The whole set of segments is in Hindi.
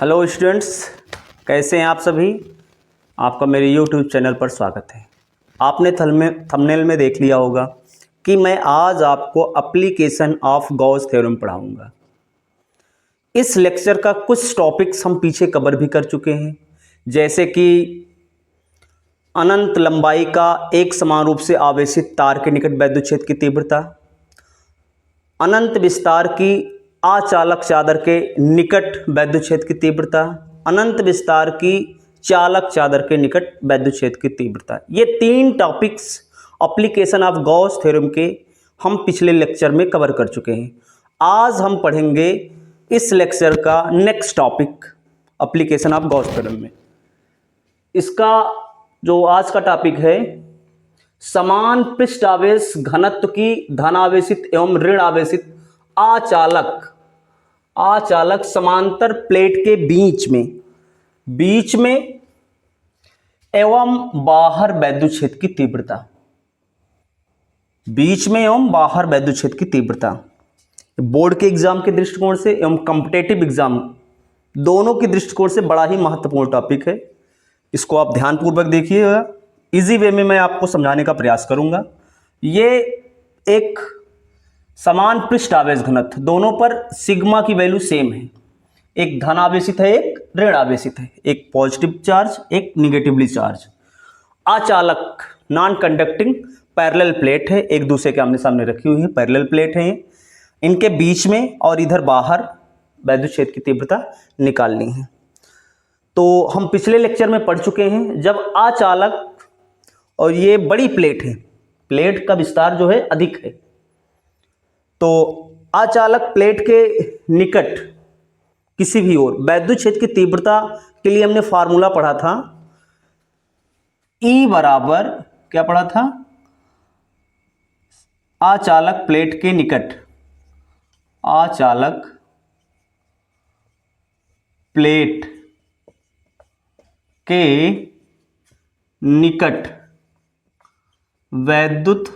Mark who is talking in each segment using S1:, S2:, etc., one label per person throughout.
S1: हेलो स्टूडेंट्स, कैसे हैं आप सभी। आपका मेरे यूट्यूब चैनल पर स्वागत है। आपने थंबनेल में देख लिया होगा कि मैं आज आपको एप्लीकेशन ऑफ गॉस थ्योरम पढ़ाऊंगा। इस लेक्चर का कुछ टॉपिक्स हम पीछे कवर भी कर चुके हैं, जैसे कि अनंत लंबाई का एक समान रूप से आवेशित तार के निकट वैद्युत क्षेत्र की तीव्रता, अनंत विस्तार की अचालक चादर के निकट वैद्युत क्षेत्र की तीव्रता, अनंत विस्तार की चालक चादर के निकट वैद्युत क्षेत्र की तीव्रता। ये तीन topics application of Gauss theorem के हम पिछले लेक्चर में कवर कर चुके हैं। आज हम पढ़ेंगे इस लेक्चर का next topic application of Gauss theorem में। इसका जो आज का टॉपिक है, समान पृष्ठ आवेश घनत्व की धनावेशित एवं ऋण आवेशित अचालक समांतर प्लेट के बीच में एवं बाहर वैद्युत क्षेत्र की तीव्रता, बीच में एवं बाहर वैद्युत क्षेत्र की तीव्रता। बोर्ड के एग्जाम के दृष्टिकोण से एवं कॉम्पिटेटिव एग्जाम दोनों के दृष्टिकोण से बड़ा ही महत्वपूर्ण टॉपिक है। इसको आप ध्यानपूर्वक देखिएगा, इजी वे में मैं आपको समझाने का प्रयास करूंगा। ये एक समान पृष्ठ आवेश घनत्व, दोनों पर सिग्मा की वैल्यू सेम है। एक धन आवेशित है, एक ऋण आवेशित है, एक पॉजिटिव चार्ज, एक निगेटिवली चार्ज। अचालक नॉन कंडक्टिंग पैरेलल प्लेट है, एक दूसरे के आमने सामने रखी हुई है, पैरेलल प्लेट है। इनके बीच में और इधर बाहर वैद्युत क्षेत्र की तीव्रता निकालनी है। तो हम पिछले लेक्चर में पढ़ चुके हैं, जब अचालक और ये बड़ी प्लेट है, प्लेट का विस्तार जो है अधिक है, तो अचालक प्लेट के निकट किसी भी ओर वैद्युत क्षेत्र की तीव्रता के लिए हमने फार्मूला पढ़ा था। E बराबर क्या पढ़ा था? अचालक प्लेट के निकट, अचालक प्लेट के निकट वैद्युत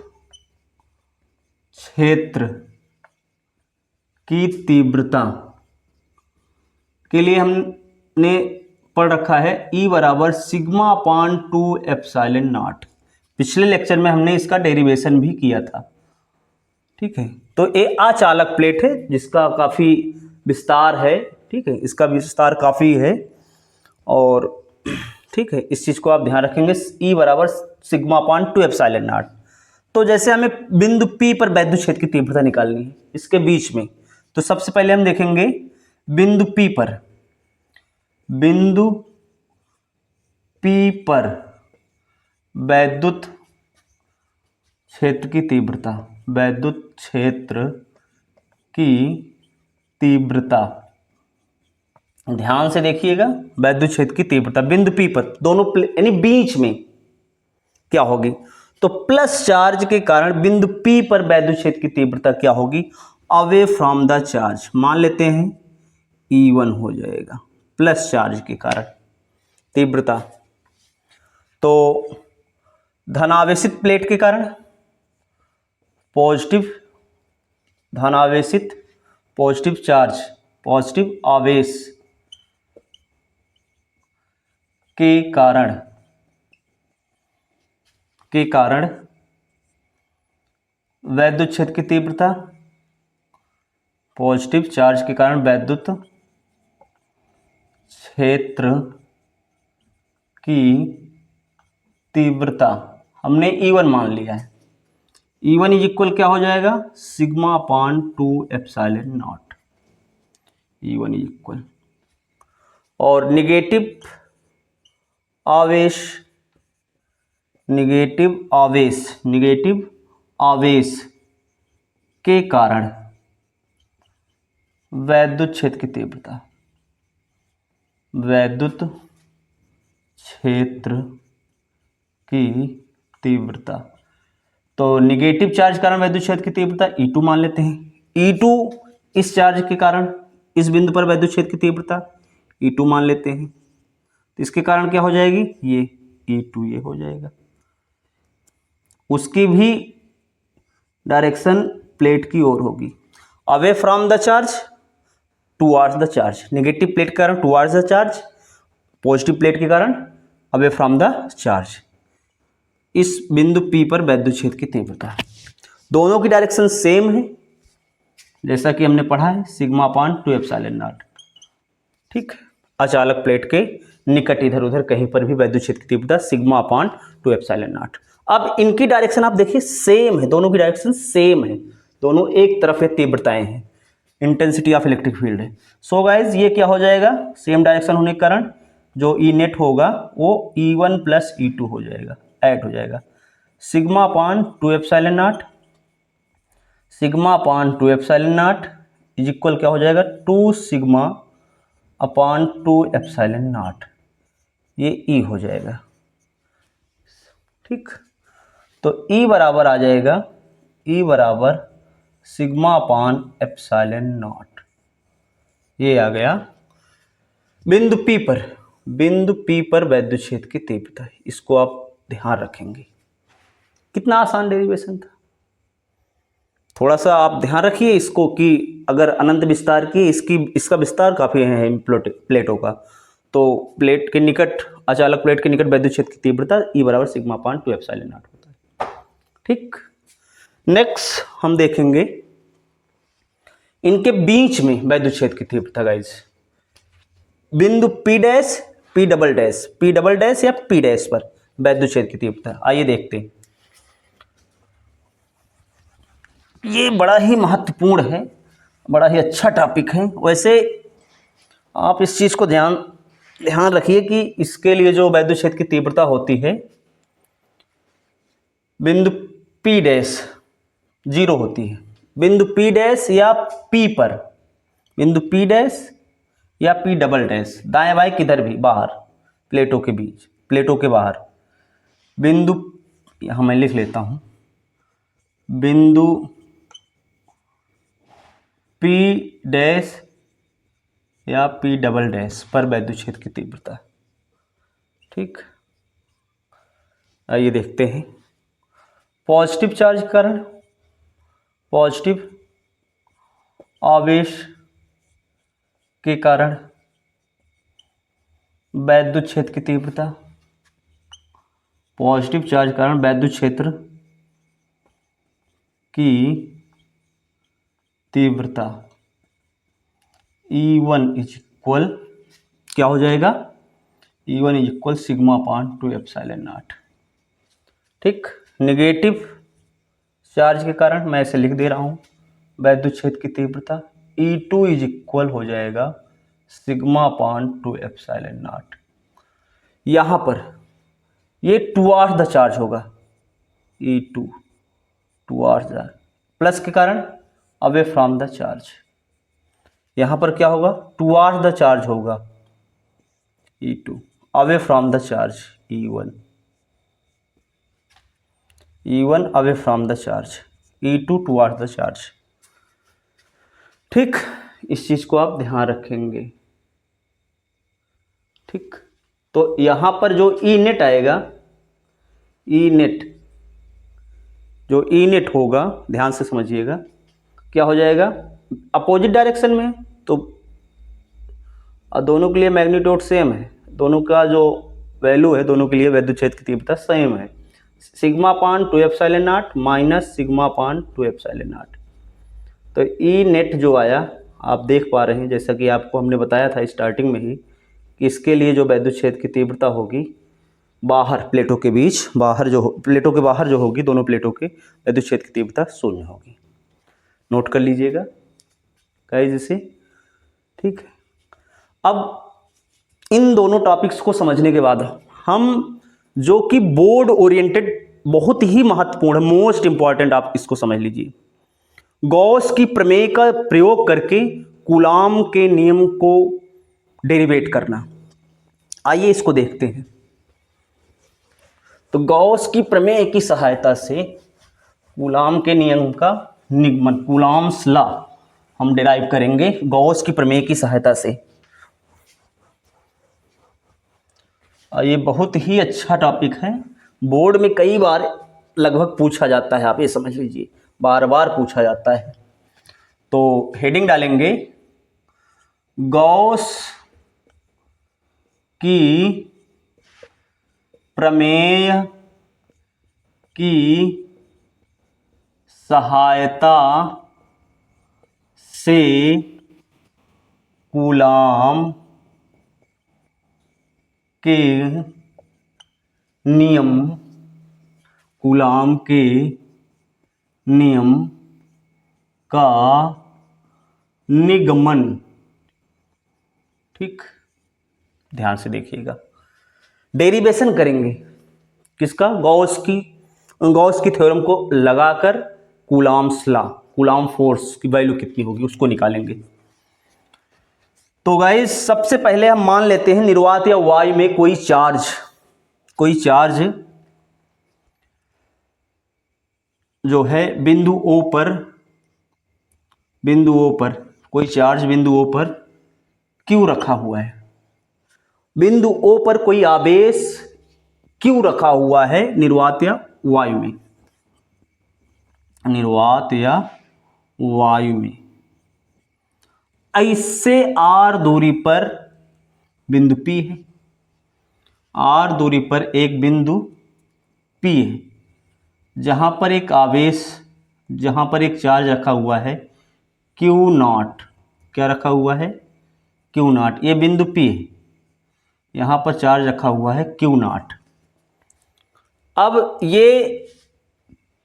S1: क्षेत्र की तीव्रता के लिए हमने पढ़ रखा है E बराबर सिग्मा अपान 2 एप्सिलॉन नॉट। पिछले लेक्चर में हमने इसका डेरिवेशन भी किया था, ठीक है। तो ये अचालक प्लेट है जिसका काफी विस्तार है, ठीक है, इसका विस्तार काफी है और ठीक है, इस चीज को आप ध्यान रखेंगे। E बराबर सिग्मा अपान 2 एप्सिलॉन नॉट। तो जैसे हमें बिंदु P पर वैद्युत क्षेत्र की तीव्रता निकालनी है इसके बीच में, तो सबसे पहले हम देखेंगे बिंदु P पर वैद्युत क्षेत्र की तीव्रता, वैद्युत क्षेत्र की तीव्रता। ध्यान से देखिएगा, वैद्युत क्षेत्र की तीव्रता बिंदु P पर, दोनों यानी बीच में क्या होगी? तो प्लस चार्ज के कारण बिंदु P पर वैद्युत क्षेत्र की तीव्रता क्या होगी? अवे फ्रॉम द चार्ज, मान लेते हैं E1 हो जाएगा, प्लस चार्ज के कारण तीव्रता। तो धनावेशित प्लेट के कारण पॉजिटिव धनावेशित, पॉजिटिव चार्ज, पॉजिटिव आवेश के कारण वैद्युत क्षेत्र की तीव्रता, पॉजिटिव चार्ज के कारण वैद्युत क्षेत्र की तीव्रता हमने E1 मान लिया है। E1 इज इक्वल क्या हो जाएगा? Sigma upon 2 epsilon not. E1 is equal, और निगेटिव आवेश के कारण वैद्युत क्षेत्र की तीव्रता, वैद्युत क्षेत्र की तीव्रता। तो निगेटिव चार्ज कारण वैद्युत क्षेत्र की तीव्रता E2 मान लेते हैं। E2 इस चार्ज के कारण इस बिंदु पर वैद्युत क्षेत्र की तीव्रता E2 मान लेते हैं, तो इसके कारण क्या हो जाएगी? ये E2 ये हो जाएगा। उसकी भी डायरेक्शन प्लेट की ओर होगी, away from the charge towards the charge, negative plate के कारण towards the charge, positive plate के कारण अवे फ्रॉम द चार्ज। इस बिंदु P पर वैद्युत क्षेत्र की तीव्रता, दोनों की डायरेक्शन सेम है जैसा कि हमने पढ़ा है, सिग्मा अपान 2 एप्सिलॉन नॉट। ठीक, अचालक प्लेट के निकट इधर उधर कहीं पर भी वैद्युत क्षेत्र की तीव्रता सिग्मा अपान 2 एप्सिलॉन नॉट। अब इनकी डायरेक्शन आप देखिए सेम है, दोनों की डायरेक्शन सेम है, दोनों एक तरफ है तीव्रताएं हैं, इंटेंसिटी ऑफ इलेक्ट्रिक फील्ड है। सो गाइज ये क्या हो जाएगा, सेम डायरेक्शन होने के कारण जो ई नेट होगा वो E1 प्लस E2 हो जाएगा, ऐड हो जाएगा। Sigma upon 2 epsilon not, sigma upon 2 epsilon naught is equal क्या हो जाएगा, 2 सिग्मा अपान 2 एप्सिलॉन नॉट, ये ई हो जाएगा। ठीक, तो ई बराबर आ जाएगा, ई बराबर सिग्मा अपान एप्सिलॉन नॉट, ये आ गया बिंदु P पर, बिंदु P पर वैद्युत क्षेत्र की तीव्रता। इसको आप ध्यान रखेंगे, कितना आसान डेरिवेशन था। थोड़ा सा आप ध्यान रखिए इसको कि अगर अनंत विस्तार की इसका विस्तार काफ़ी है प्लेटों का, तो प्लेट के निकट, अचालक प्लेट के निकट वैद्युत क्षेत्र की तीव्रता ई बराबर सिग्मा अपान 2 एप्सिलॉन नॉट होता है। ठीक, नेक्स्ट हम देखेंगे इनके बीच में वैद्युत क्षेत्र की तीव्रता गाइज, बिंदु P dash P double dash, P double dash या P डैश पर वैद्युत क्षेत्र की तीव्रता। आइए देखते हैं, ये बड़ा ही महत्वपूर्ण है, बड़ा ही अच्छा टॉपिक है। वैसे आप इस चीज़ को ध्यान रखिए कि इसके लिए जो वैद्युत क्षेत्र की तीव्रता होती है बिंदु P डैश 0 होती है, बिंदु P डैश या P पर, बिंदु P डैश या P डबल डैश, दाएं बाएं किधर भी, बाहर प्लेटों के बीच, प्लेटों के बाहर बिंदु, यहाँ मैं लिख लेता हूँ, बिंदु P डैश या P डबल डैश पर वैद्युत क्षेत्र की तीव्रता। ठीक, आइए देखते हैं, पॉजिटिव चार्ज के कारण, पॉजिटिव आवेश के कारण वैद्युत क्षेत्र की तीव्रता, पॉजिटिव चार्ज के कारण वैद्युत क्षेत्र की तीव्रता E1 इज इक्वल क्या हो जाएगा, E1 is equal sigma upon 2 epsilon not. ठीक, नेगेटिव चार्ज के कारण मैं ऐसे लिख दे रहा हूँ, वैद्युत क्षेत्र की तीव्रता E2 इज इक्वल हो जाएगा सिग्मा अपान 2 एप्सिलॉन नॉट। यहाँ पर ये टुवार्ड्स द चार्ज होगा, E2 टुवार्ड्स द, प्लस के कारण अवे फ्रॉम द चार्ज, यहाँ पर क्या होगा, टुवार्ड्स द चार्ज होगा E2, away from the charge E1, E1 away from the charge, E2 towards the charge. ठीक, इस चीज को आप ध्यान रखेंगे। ठीक, तो यहां पर जो ई नेट आएगा, ई नेट, जो ई नेट होगा ध्यान से समझिएगा, क्या हो जाएगा, अपोजिट डायरेक्शन में, तो दोनों के लिए मैग्नीट्यूड सेम है, दोनों का जो वैल्यू है, दोनों के लिए वैद्युत क्षेत्र की तीव्रता सेम है, sigma upon 2 epsilon not minus sigma upon 2 epsilon naught. तो ई नेट जो आया आप देख पा रहे हैं, जैसा कि आपको हमने बताया था स्टार्टिंग में ही कि इसके लिए जो वैद्युत क्षेत्र की तीव्रता होगी बाहर प्लेटों के बीच, बाहर जो प्लेटों के बाहर जो होगी, दोनों प्लेटों के वैद्युत क्षेत्र की तीव्रता 0 होगी। नोट कर लीजिएगा गाइस इसे। ठीक है, अब इन दोनों टॉपिक्स को समझने के बाद हम, जो कि बोर्ड ओरिएंटेड बहुत ही महत्वपूर्ण है, मोस्ट इंपॉर्टेंट, आप इसको समझ लीजिए, गॉस की प्रमेय का प्रयोग करके कूलाम के नियम को डेरिवेट करना। आइए इसको देखते हैं। तो गॉस की प्रमेय की सहायता से कूलाम के नियम का निगमन, कूलाम्स लॉ, हम डिराइव करेंगे गॉस की प्रमेय की सहायता से। ये बहुत ही अच्छा टॉपिक है, बोर्ड में कई बार लगभग पूछा जाता है, आप ये समझ लीजिए, बार बार पूछा जाता है। तो हेडिंग डालेंगे गॉस की प्रमेय की सहायता से कूलाम के नियम कूलाम के नियम का निगमन, ठीक, ध्यान से देखिएगा, डेरिवेशन करेंगे किसका, गॉस की थ्योरम को लगाकर कूलाम्स लॉ, कूलाम फोर्स की वैल्यू कितनी होगी उसको निकालेंगे। तो गाइस सबसे पहले हम मान लेते हैं निर्वात या वायु में कोई चार्ज जो है बिंदु O पर कोई चार्ज बिंदु O पर क्यों रखा हुआ है, बिंदु O पर कोई आवेश क्यों रखा हुआ है निर्वात या वायु में, ऐसे r दूरी पर बिंदु P है, r दूरी पर एक बिंदु P है, जहां पर एक चार्ज रखा हुआ है Q0, क्या रखा हुआ है Q0, ये बिंदु P है, यहां पर चार्ज रखा हुआ है Q0। अब ये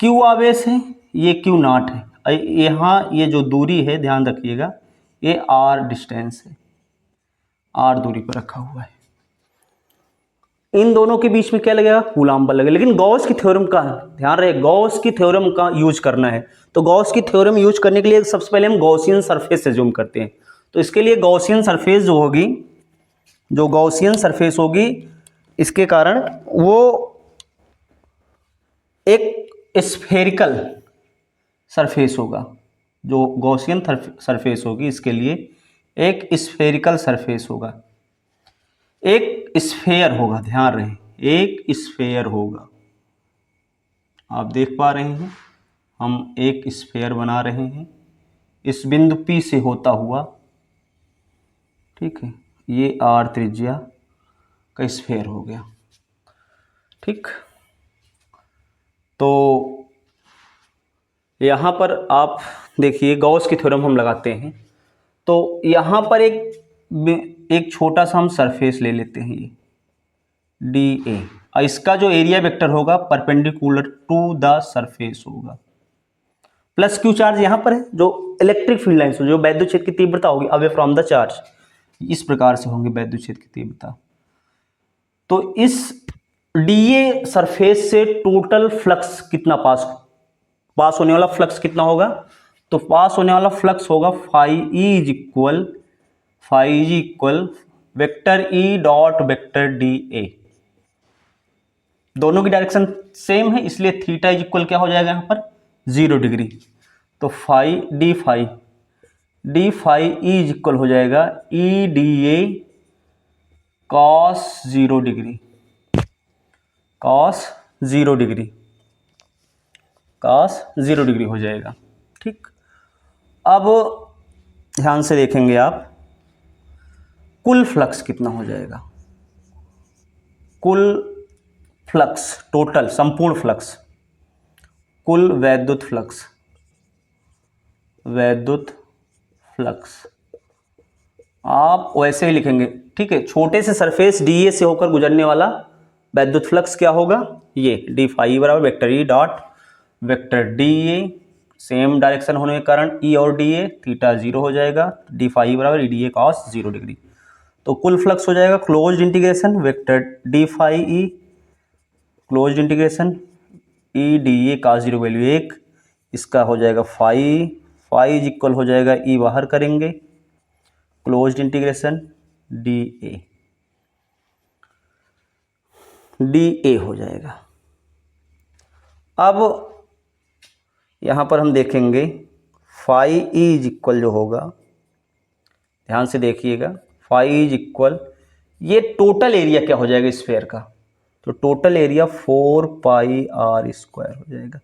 S1: Q आवेश है, ये Q0 है, यहाँ ये जो दूरी है ध्यान रखिएगा ये r डिस्टेंस है, r दूरी पर रखा हुआ है, इन दोनों के बीच में क्या लगेगा, कूलाम बल लगेगा। लेकिन गॉस की थ्योरम का ध्यान रहे, गॉस की थ्योरम का यूज करना है, तो गॉस की थ्योरम यूज करने के लिए सबसे पहले हम गॉसियन सरफेस एज्यूम करते हैं। तो इसके लिए गॉसियन सरफेस जो गॉसियन सरफेस होगी इसके कारण वो एक स्फेरिकल सरफेस होगा, जो गॉसियन सरफेस होगी इसके लिए एक स्फेरिकल सरफेस होगा, एक स्फेयर होगा, ध्यान रहे एक स्फेयर होगा, आप देख पा रहे हैं हम एक स्फेयर बना रहे हैं इस बिंदु P से होता हुआ, ठीक है, ये r त्रिज्या का स्फेयर हो गया, ठीक। तो यहाँ पर आप देखिए गॉस की थ्योरम हम लगाते हैं, तो यहाँ पर एक छोटा सा हम सरफेस ले लेते हैं ये DA, और इसका जो एरिया वेक्टर होगा परपेंडिकुलर टू द सरफेस होगा, प्लस Q चार्ज यहाँ पर है, जो इलेक्ट्रिक फील्ड लाइन्स जो वैद्युत क्षेत्र की तीव्रता होगी अवे फ्रॉम द चार्ज, इस प्रकार से होंगे वैद्युत क्षेत्र की तीव्रता। तो इस DA सरफेस से टोटल फ्लक्स कितना पास होने वाला फ्लक्स कितना होगा, तो पास होने वाला फ्लक्स होगा phi is equal vector E dot vector DA, दोनों की डायरेक्शन सेम है इसलिए थीटा इज इक्वल क्या हो जाएगा यहाँ पर 0 डिग्री, तो डी फाई इज इक्वल हो जाएगा EDA cos 0 डिग्री हो जाएगा, ठीक। अब ध्यान से देखेंगे आप कुल फ्लक्स कितना हो जाएगा, कुल फ्लक्स टोटल संपूर्ण फ्लक्स, कुल वैद्युत फ्लक्स आप वैसे ही लिखेंगे, ठीक है, छोटे से सरफेस DA से होकर गुजरने वाला वैद्युत फ्लक्स क्या होगा, ये डी फाई बराबर vector E dot vector DA, same direction होने के कारण E और DA थीटा 0 हो जाएगा, डी फाई बराबर EDA cos 0 डिग्री। तो कुल फ्लक्स हो जाएगा closed integration vector D phi E closed integration EDA cos 0 value 1, इसका हो जाएगा फाई इज इक्वल हो जाएगा E बाहर करेंगे क्लोज्ड इंटीग्रेशन DA हो जाएगा। अब यहाँ पर हम देखेंगे फाई इज इक्वल जो होगा, ध्यान से देखिएगा, फाई इज इक्वल ये टोटल एरिया क्या हो जाएगा स्फेयर का, तो टोटल एरिया 4 पाई r स्क्वायर हो जाएगा।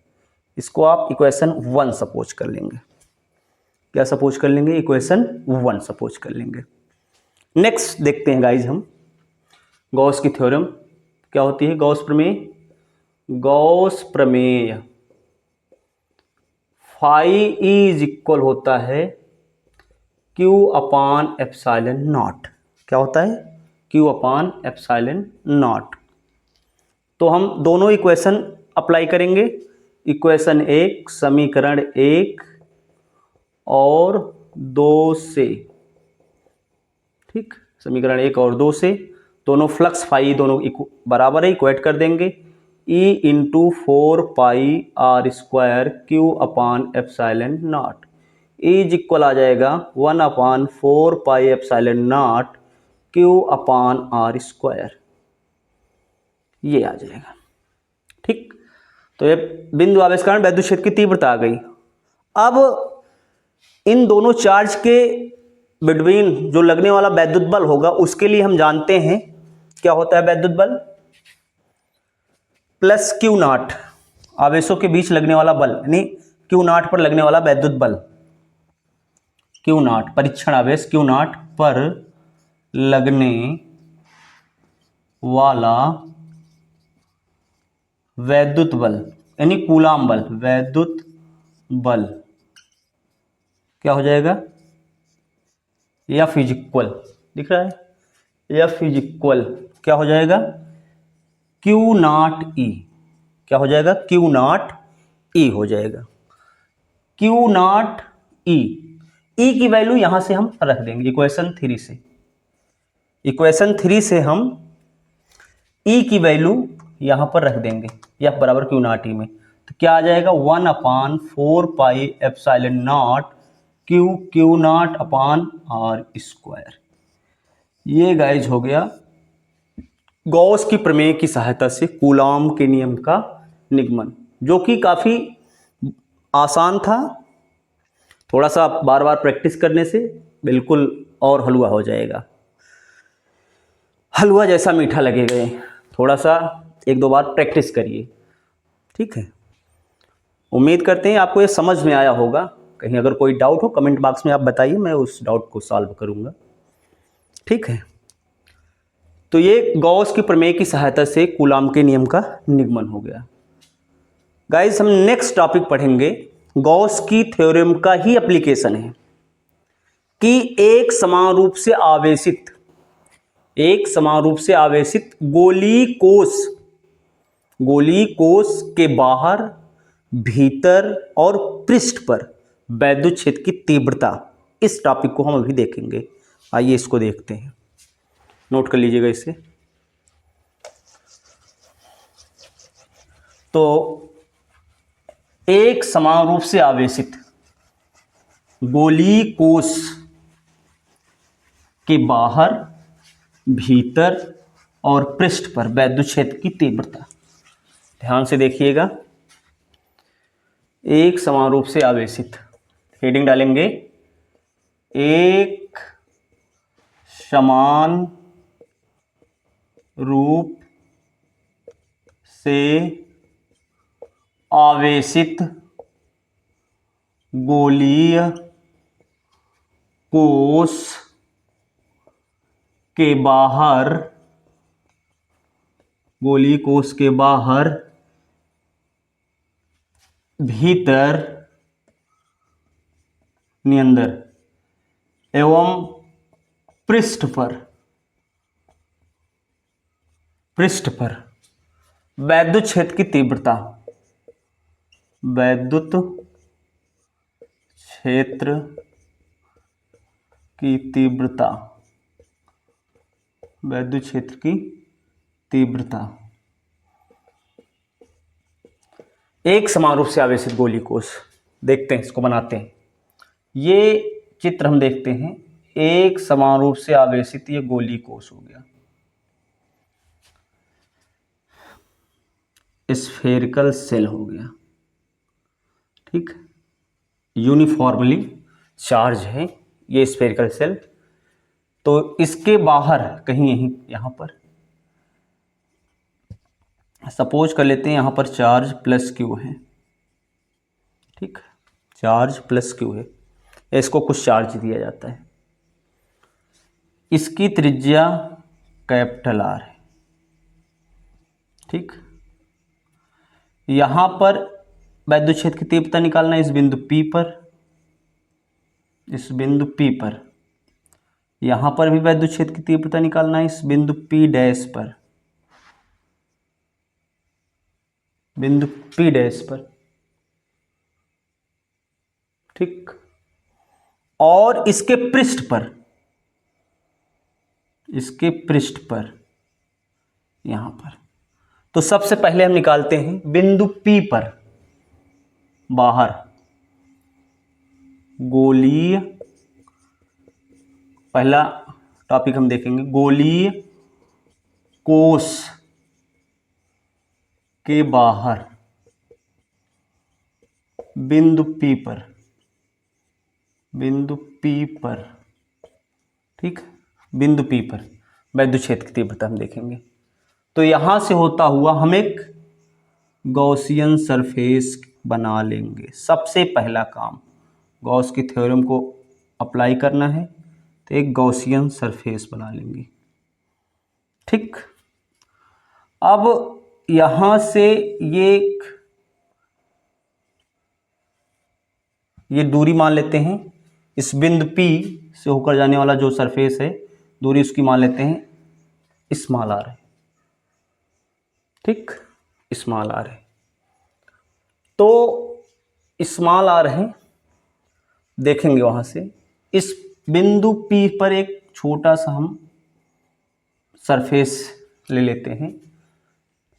S1: इसको आप इक्वेशन 1 सपोज कर लेंगे, क्या सपोज कर लेंगे, इक्वेशन 1 सपोज कर लेंगे। नेक्स्ट देखते हैं गाइज हम गॉस की थ्योरम क्या होती है। गॉस प्रमेय, गॉस प्रमेय फाई इज इक्वल होता है Q अपान एप्सिलॉन नॉट। क्या होता है? Q upon epsilon naught. तो हम दोनों इक्वेशन अप्लाई करेंगे। इक्वेशन 1 समीकरण 1 और 2 से, ठीक, समीकरण 1 और 2 से दोनों फ्लक्स फाई दोनों बराबर है, इक्वेट कर देंगे। E into 4πr² Q upon epsilon naught is equal आ जाएगा 1/4πε0 Q अपान r², ये आ जाएगा। ठीक, तो ये बिंदु आवेश कारण वैद्युत क्षेत्र की तीव्रता आ गई। अब इन दोनों चार्ज के बिटवीन जो लगने वाला वैद्युत बल होगा उसके लिए हम जानते हैं क्या होता है वैद्युत बल, प्लस Q0, आवेशों के बीच लगने वाला बल, यानी Q0 पर लगने वाला वैद्युत बल, Q0 परीक्षण आवेश Q0 पर लगने वाला वैद्युत बल यानी कूलाम बल, वैद्युत बल क्या हो जाएगा, F इज इक्वल, दिख रहा है, F इज इक्वल क्या हो जाएगा, Q0E, क्या हो जाएगा, Q0E हो जाएगा, Q0E। E की वैल्यू यहां से हम रख देंगे इक्वेशन 3 से, इक्वेशन 3 से हम E की वैल्यू यहां पर रख देंगे, F बराबर Q0E में, तो क्या आ जाएगा 1/4πε0 Q0 अपान r²। ये गाइज हो गया गॉस की प्रमेय की सहायता से कूलाम के नियम का निगमन, जो कि काफी आसान था। थोड़ा सा बार बार प्रैक्टिस करने से बिल्कुल और हलवा हो जाएगा, हलवा जैसा मीठा लगेगा। थोड़ा सा 1-2 बार प्रैक्टिस करिए, ठीक है। उम्मीद करते हैं आपको ये समझ में आया होगा। कहीं अगर कोई डाउट हो कमेंट बॉक्स में आप बताइए, मैं उस डाउट को सॉल्व करूंगा, ठीक है। तो ये गॉस की प्रमेय की सहायता से कूलाम के नियम का निगमन हो गया। गाइस हम नेक्स्ट टॉपिक पढ़ेंगे, गॉस की थ्योरम का ही एप्लीकेशन है कि एक समान रूप से आवेशित गोली कोश के बाहर, भीतर और पृष्ठ पर वैद्युत क्षेत्र की तीव्रता, इस टॉपिक को हम अभी देखेंगे। आइए इसको देखते हैं, नोट कर लीजिएगा इसे। तो एक समान रूप से आवेशित गोली कोश के बाहर, भीतर और पृष्ठ पर वैद्युत क्षेत्र की तीव्रता, ध्यान से देखिएगा। एक समान रूप से आवेशित, हेडिंग डालेंगे, एक समान रूप से आवेशित गोलीय कोश के बाहर, भीतर, नियंदर एवं पृष्ठ पर वैद्युत क्षेत्र की तीव्रता, वैद्युत क्षेत्र की तीव्रता, एक समान रूप से आवेशित गोली कोश। देखते हैं, इसको बनाते हैं। ये चित्र हम देखते हैं, एक समान रूप से आवेशित ये गोली कोश हो गया, स्फेरिकल सेल हो गया, ठीक, यूनिफॉर्मली चार्ज है ये स्फेरिकल सेल। तो इसके बाहर कहीं यहां पर सपोज कर लेते हैं, यहां पर चार्ज प्लस क्यू है, ठीक, चार्ज प्लस क्यू है, इसको कुछ चार्ज दिया जाता है। इसकी त्रिज्या कैपिटल आर है। ठीक, यहां पर वैद्युत क्षेत्र की तीव्रता निकालना है इस बिंदु P पर, इस बिंदु P पर। यहां पर भी वैद्युत क्षेत्र की तीव्रता निकालना है इस बिंदु P डैश पर, बिंदु P डैश पर। ठीक, और इसके पृष्ठ पर, इसके पृष्ठ पर यहां पर। तो सबसे पहले हम निकालते हैं बिंदु P पर बाहर गोलीय, पहला टॉपिक हम देखेंगे गोलीय कोश के बाहर बिंदु P पर, बिंदु P पर। ठीक, बिंदु P पर वैद्युत क्षेत्र की तीव्रता हम देखेंगे। तो यहां से होता हुआ हम एक गॉसियन सरफेस बना लेंगे। सबसे पहला काम गॉस की थ्योरम को अप्लाई करना है, तो एक गॉसियन सरफेस बना लेंगे। ठीक, अब यहां से ये दूरी मान लेते हैं, इस बिंदु P से होकर जाने वाला जो सरफेस है दूरी उसकी मान लेते हैं स्मॉल आर है। ठीक, स्मॉल आर है। तो स्मॉल आर है, देखेंगे वहां से इस बिंदु P पर एक छोटा सा हम सरफेस ले लेते हैं।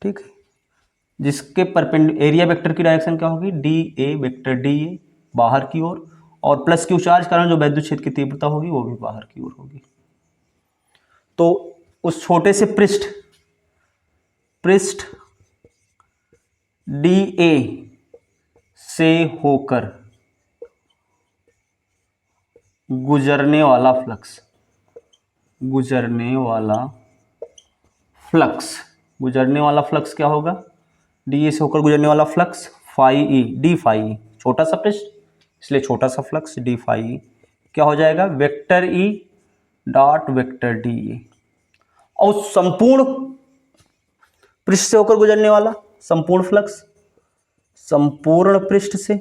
S1: ठीक है, जिसके परपेंडिकुलर एरिया वेक्टर की डायरेक्शन क्या होगी, D A vector D A बाहर की ओर, और प्लस क्यू चार्ज कारण जो वैद्युत क्षेत्र की तीव्रता होगी वो भी बाहर की ओर होगी। तो उस छोटे से पृष्ठ डी ए से होकर गुजरने वाला फ्लक्स, गुजरने वाला फ्लक्स क्या होगा, डी ए से होकर गुजरने वाला flux phi E, D phi E, छोटा सा पृष्ठ इसलिए छोटा सा फ्लक्स डी फाई ई क्या हो जाएगा, vector E dot vector D A. और संपूर्ण पृष्ठ से होकर गुजरने वाला संपूर्ण फ्लक्स, संपूर्ण पृष्ठ से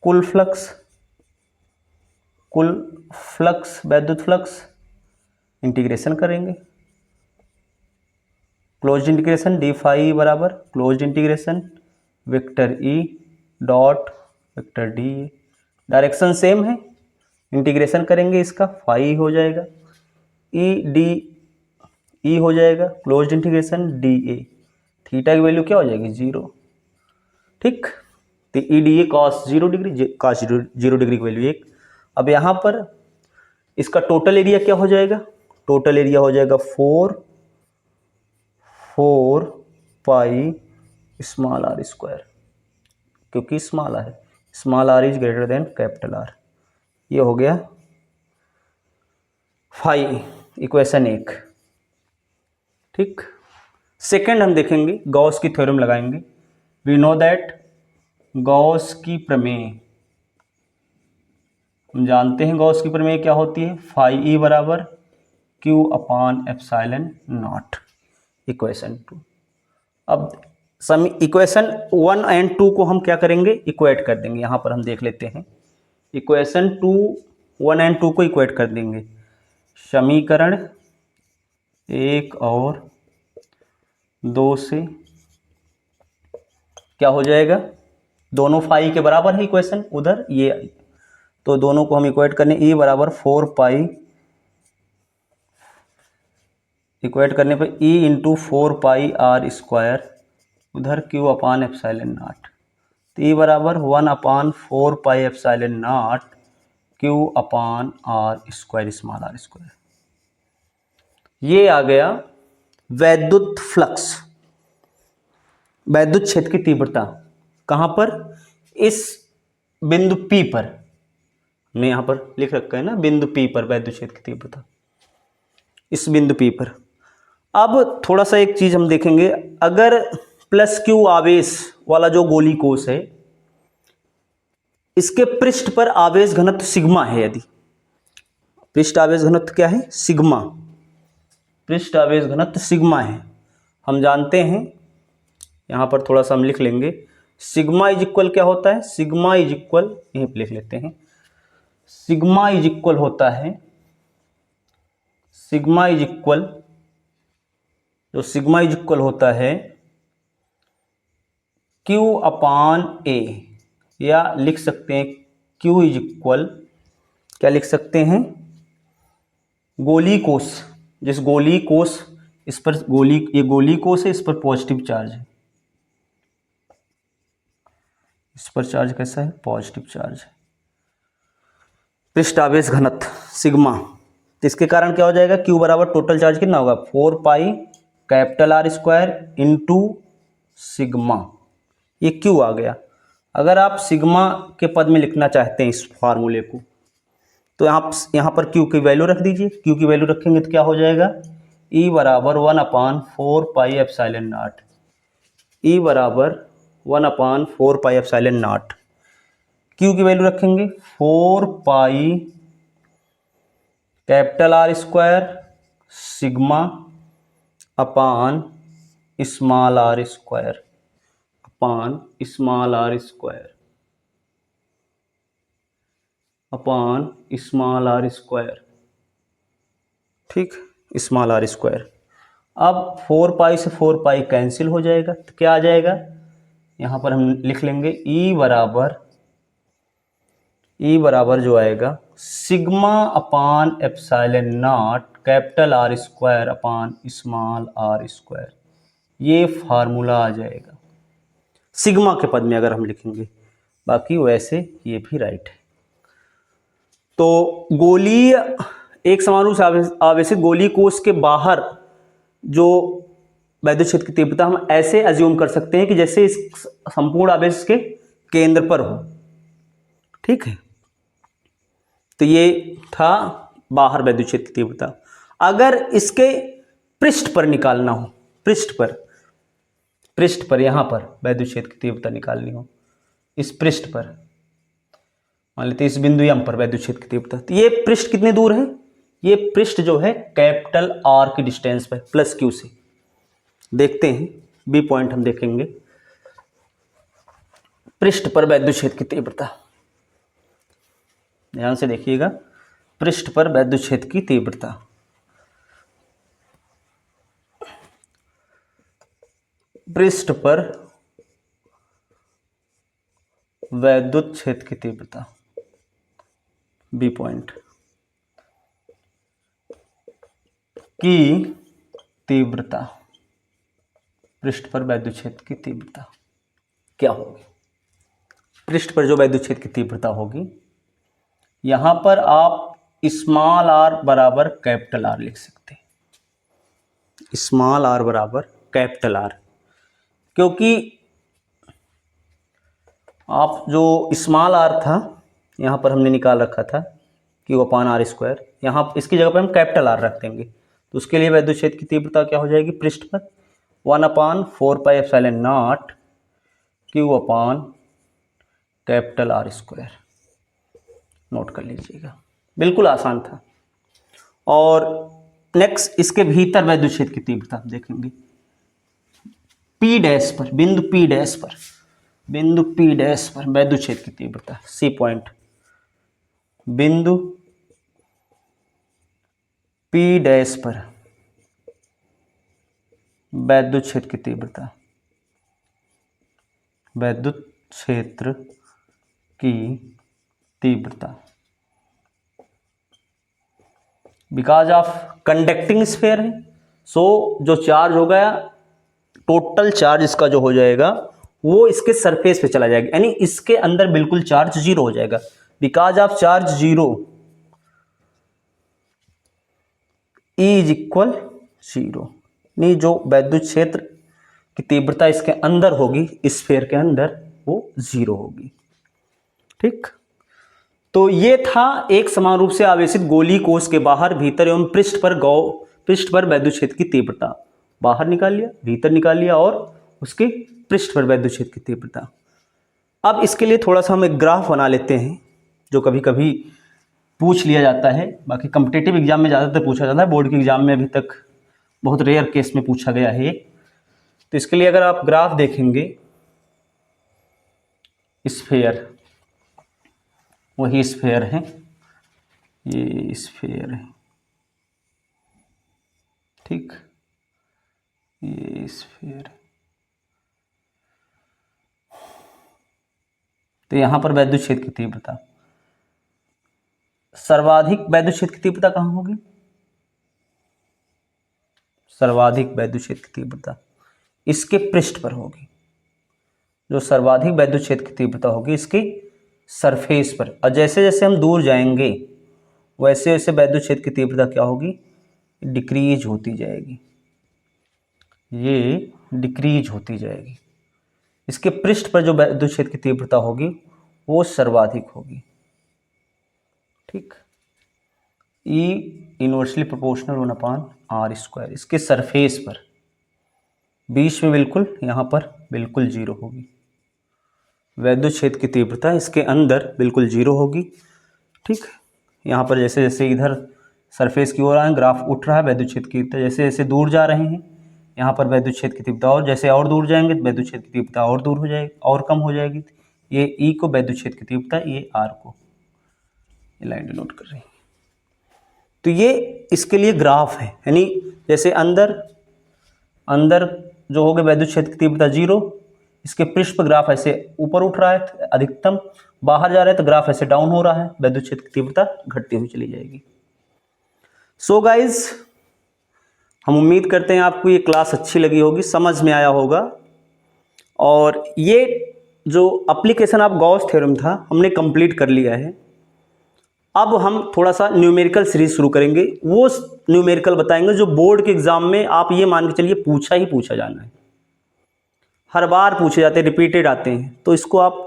S1: कुल फ्लक्स वैद्युत फ्लक्स इंटीग्रेशन करेंगे, क्लोज्ड इंटीग्रेशन डी फाई बराबर closed integration vector E dot vector D A. Direction same है, इंटीग्रेशन करेंगे इसका फाई हो जाएगा, ई डी ई हो जाएगा closed integration D A, theta की वैल्यू क्या हो जाएगी 0। ठीक, तो E D A cos 0 degree, cos 0 degree की वैल्यू 1। अब यहाँ पर इसका टोटल एरिया क्या हो जाएगा, टोटल एरिया हो जाएगा 4 पाई स्मॉल आर स्क्वायर, क्योंकि स्मॉल आर है, small r is greater than capital R. ये हो गया फाई, इक्वेशन 1। ठीक, सेकंड हम देखेंगे गॉस की थ्योरम लगाएंगे। वी नो दैट गॉस की प्रमेय, हम जानते हैं गॉस की प्रमेय क्या होती है, फाई ई बराबर Q upon epsilon not, equation 2। अब इक्वेशन 1 एंड 2 को हम क्या करेंगे, इक्वेट कर देंगे। यहाँ पर हम देख लेते हैं इक्वेशन 1 एंड 2 को इक्वेट कर देंगे। समीकरण 1 और 2 से क्या हो जाएगा, दोनों फाई के बराबर है इक्वेशन उधर ये, तो दोनों को हम इक्वेट करने, ई बराबर 4 पाई, इक्वेट करने पर E into 4 pi r square, उधर क्यू अपान एप्सिलॉन नॉट, तो ई बराबर 1 upon 4 pi epsilon naught Q upon r square, small r square. ये आ गया वैद्युत फ्लक्स, वैद्युत क्षेत्र की तीव्रता कहां पर, इस बिंदु P पर, मैं यहां पर लिख रखा है ना बिंदु P पर वैद्युत क्षेत्र की तीव्रता, इस बिंदु P पर। अब थोड़ा सा एक चीज हम देखेंगे, अगर प्लस क्यू आवेश वाला जो गोली कोश है इसके पृष्ठ पर आवेश घनत्व सिग्मा है, यदि पृष्ठ आवेश घनत्व क्या है, सिग्मा, पृष्ठ आवेश घनत्व सिग्मा है, हम जानते हैं, यहां पर थोड़ा सा हम लिख लेंगे, सिग्मा इज इक्वल क्या होता है, सिग्मा इज इक्वल, यहीं पे लिख लेते हैं, सिग्मा इज इक्वल होता है, सिग्मा इज इक्वल, जो सिग्मा इज इक्वल होता है Q अपान A, या लिख सकते हैं Q इज इक्वल, क्या लिख सकते हैं, गोली कोष, जिस गोली कोष, इस पर गोली, ये गोली कोष है, इस पर पॉजिटिव चार्ज है, इस पर चार्ज कैसा है, पॉजिटिव चार्ज है, पृष्ठ आवेश घनत्व सिग्मा, तो इसके कारण क्या हो जाएगा, Q बराबर टोटल चार्ज कितना होगा, 4 pi capital R square into sigma, ये Q आ गया। अगर आप सिग्मा के पद में लिखना चाहते हैं इस फार्मूले को, तो आप यहाँ पर Q की वैल्यू रख दीजिए, Q की वैल्यू रखेंगे तो क्या हो जाएगा, E बराबर 1/4 पाई एप्सिलॉन नॉट, E बराबर 1/4 पाई एप्सिलॉन नॉट, Q की वैल्यू रखेंगे 4 pi capital R square sigma अपान स्मॉल r स्क्वायर, अपान स्मॉल r स्क्वायर, अपान स्मॉल r स्क्वायर, ठीक, स्मॉल r स्क्वायर। अब 4 पाई से 4 पाई कैंसिल हो जाएगा, तो क्या आ जाएगा, यहाँ पर हम लिख लेंगे E बराबर जो आएगा sigma upon epsilon not capital R square upon small r square, ये फार्मूला आ जाएगा सिग्मा के पद में अगर हम लिखेंगे, बाकी वैसे ये भी राइट है। तो गोलीय, एक समान रूप से आवेशित गोलीय कोष के बाहर जो वैद्युत क्षेत्र की तीव्रता हम ऐसे अज्यूम कर सकते हैं कि जैसे इस संपूर्ण आवेश के केंद्र पर हो, ठीक है, तो ये था बाहर वैद्युत क्षेत्र की तीव्रता। अगर इसके पृष्ठ पर निकालना हो, पृष्ठ पर यहाँ पर वैद्युत क्षेत्र की तीव्रता निकालनी हो, इस पृष्ठ पर मान लेते हैं इस बिंदु M पर वैद्युत क्षेत्र की तीव्रता, तो ये पृष्ठ कितने दूर है, ये पृष्ठ जो है कैपिटल R की डिस्टेंस पर प्लस Q से, देखते हैं बी पॉइंट हम देखेंगे, पृष्ठ पर वैद्युत क्षेत्र की तीव्रता, ध्यान से देखिएगा, पृष्ठ पर वैद्युत क्षेत्र की तीव्रता, पृष्ठ पर वैद्युत क्षेत्र की तीव्रता, बी पॉइंट की तीव्रता, पृष्ठ पर वैद्युत क्षेत्र की तीव्रता क्या होगी, पृष्ठ पर जो वैद्युत क्षेत्र की तीव्रता होगी, यहां पर आप स्मॉल r बराबर कैपिटल R लिख सकते हैं, स्मॉल r बराबर कैपिटल R, क्योंकि आप जो स्मॉल r था यहाँ पर हमने निकाल रखा था Q अपान R स्क्वायर, यहाँ इसकी जगह पर हम कैपिटल R रख देंगे, तो उसके लिए वैद्युत क्षेत्र की तीव्रता क्या हो जाएगी, पृष्ठ पर 1/4 पाई epsilon not Q upon capital R square, note कर लीजिएगा, बिल्कुल आसान था। और नेक्स्ट इसके भीतर वैद्युत क्षेत्र की तीव्रता देखेंगे, P डैश पर, बिंदु P डैश पर, बिंदु P डैश पर वैद्युत क्षेत्र की तीव्रता, सी पॉइंट, बिंदु P डैश पर वैद्युत क्षेत्र की तीव्रता, वैद्युत क्षेत्र की तीव्रता, बिकॉज ऑफ कंडक्टिंग स्फीयर है, सो जो चार्ज हो गया, टोटल चार्ज इसका जो हो जाएगा वो इसके सरफेस पे चला जाएगा, यानी इसके अंदर बिल्कुल चार्ज जीरो हो जाएगा, because of charge zero, E is equal zero, नहीं जो वैद्युत क्षेत्र की तीव्रता इसके अंदर होगी, स्फीयर के अंदर, वो जीरो होगी, ठीक। तो ये था एक समान रूप से आवेशित गोलीय कोष के बाहर, भीतर एवं पृष्ठ पर वैद्युत क्षेत्र की तीव्रता, बाहर निकाल लिया, भीतर निकाल लिया, और उसके पृष्ठ पर वैद्युत क्षेत्र की तीव्रता। अब इसके लिए थोड़ा सा हम एक ग्राफ बना लेते हैं, जो कभी कभी पूछ लिया जाता है। बाकी कॉम्पिटिटिव एग्जाम में ज़्यादातर पूछा जाता है, बोर्ड के एग्जाम में अभी तक बहुत रेयर केस में पूछा गया है। तो इसके लिए अगर आप ग्राफ देखेंगे, स्फेयर, वही स्फेयर है, ये स्फेयर है, ठीक, ये स्फेयर है। तो यहाँ पर वैद्युत क्षेत्र की तीव्रता, सर्वाधिक वैद्युत क्षेत्र की तीव्रता कहाँ होगी? सर्वाधिक वैद्युत क्षेत्र की तीव्रता इसके पृष्ठ पर होगी। जो सर्वाधिक वैद्युत क्षेत्र की तीव्रता होगी इसके सरफेस पर, और जैसे जैसे हम दूर जाएंगे वैसे वैसे वैद्युत क्षेत्र की तीव्रता क्या होगी? डिक्रीज होती जाएगी, ये डिक्रीज होती जाएगी। इसके पृष्ठ पर जो वैद्युत क्षेत्र की तीव्रता होगी वो सर्वाधिक होगी, ठीक। E inversely proportional 1/r²। इसके सरफेस पर बीच में बिल्कुल, यहाँ पर बिल्कुल जीरो होगी। वैद्युत क्षेत्र की तीव्रता इसके अंदर बिल्कुल जीरो होगी, ठीक। यहाँ पर जैसे जैसे इधर सरफेस की ओर आए ग्राफ उठ रहा है वैद्युत क्षेत्र की तीव्रता, जैसे जैसे दूर जा रहे हैं यहाँ पर वैद्युत क्षेत्र की तीव्रता, और जैसे और दूर जाएंगे तो वैद्युत क्षेत्र की तीव्रता और दूर हो जाएगी, और कम हो जाएगी। ये E को वैद्युत क्षेत्र की तीव्रता, ये R को, ये लाइन डिनोट कर रही है। तो ये इसके लिए ग्राफ है, यानी जैसे अंदर जो हो गया वैद्युत क्षेत्र की तीव्रता 0, इसके पृष्ठ पर ग्राफ ऐसे ऊपर उठ रहा है अधिकतम, बाहर जा रहा है तो ग्राफ ऐसे डाउन हो रहा है, वैद्युत क्षेत्र की तीव्रता घटती हुई चली जाएगी। सो गाइज, हम उम्मीद करते हैं आपको ये क्लास अच्छी लगी होगी, समझ में आया होगा। और ये जो एप्लीकेशन ऑफ गॉस थ्योरम था हमने कंप्लीट कर लिया है। अब हम थोड़ा सा न्यूमेरिकल सीरीज शुरू करेंगे, वो न्यूमेरिकल बताएंगे जो बोर्ड के एग्जाम में आप ये मान के चलिए पूछा ही पूछा जाना है, हर बार पूछे जाते हैं, रिपीटेड आते हैं। तो इसको आप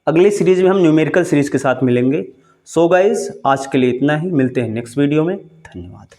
S1: अगली सीरीज में हम न्यूमेरिकल सीरीज के साथ मिलेंगे। सो गाइज, आज के लिए इतना ही, मिलते हैं नेक्स्ट वीडियो में। धन्यवाद।